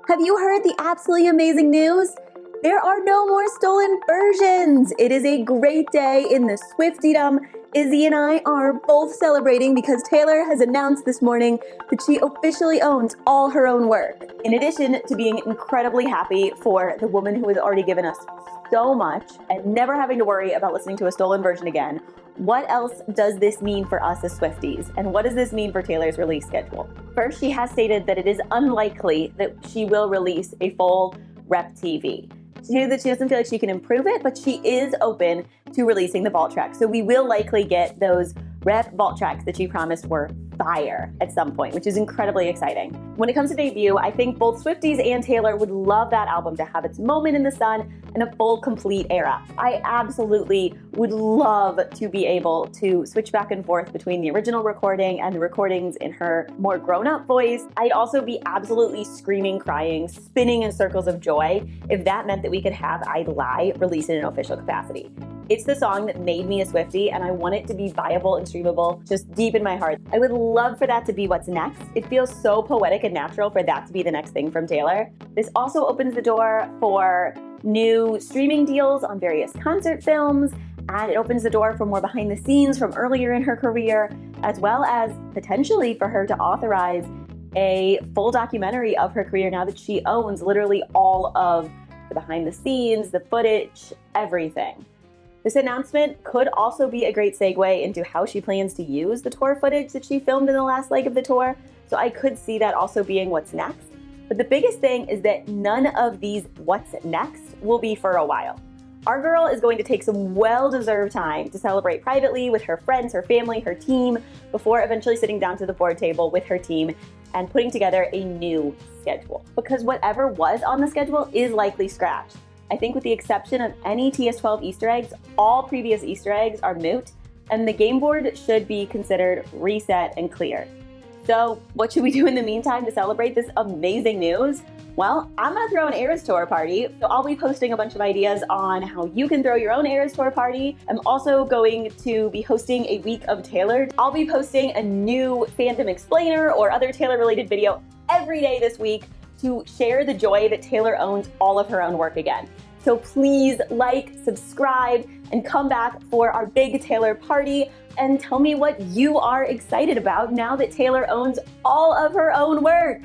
Have you heard the absolutely amazing news? There are no more stolen versions. It is a great day in the Swiftiedom. Izzy and I are both celebrating because Taylor has announced this morning that she officially owns all her own work. In addition to being incredibly happy for the woman who has already given us so much and never having to worry about listening to a stolen version again, what else does this mean for us as Swifties? And what does this mean for Taylor's release schedule? First, she has stated that it is unlikely that she will release a full Rep TV. She said that she doesn't feel like she can improve it, but she is open to releasing the vault tracks. So we will likely get those Rep vault tracks that she promised were fire at some point, which is incredibly exciting. When it comes to debut, I think both Swifties and Taylor would love that album to have its moment in the sun and a full, complete era. I absolutely would love to be able to switch back and forth between the original recording and the recordings in her more grown-up voice. I'd also be absolutely screaming, crying, spinning in circles of joy if that meant that we could have I Lie released in an official capacity. It's the song that made me a Swiftie, and I want it to be viable and streamable just deep in my heart. I would love for that to be what's next. It feels so poetic and natural for that to be the next thing from Taylor. This also opens the door for new streaming deals on various concert films, and it opens the door for more behind the scenes from earlier in her career, as well as potentially for her to authorize a full documentary of her career now that she owns literally all of the behind the scenes, the footage, everything. This announcement could also be a great segue into how she plans to use the tour footage that she filmed in the last leg of the tour, so I could see that also being what's next. But the biggest thing is that none of these what's next will be for a while. Our girl is going to take some well-deserved time to celebrate privately with her friends, her family, her team, before eventually sitting down to the board table with her team and putting together a new schedule. Because whatever was on the schedule is likely scratched. I think with the exception of any TS12 Easter eggs, all previous Easter eggs are moot, and the game board should be considered reset and cleared. So what should we do in the meantime to celebrate this amazing news? Well, I'm gonna throw an Eras Tour party, so I'll be posting a bunch of ideas on how you can throw your own Eras Tour party. I'm also going to be hosting a week of Taylor. I'll be posting a new fandom explainer or other Taylor-related video every day this week to share the joy that Taylor owns all of her own work again. So please like, subscribe, and come back for our big Taylor party and tell me what you are excited about now that Taylor owns all of her own work.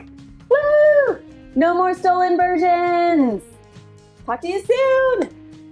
Woo! No more stolen versions! Talk to you soon!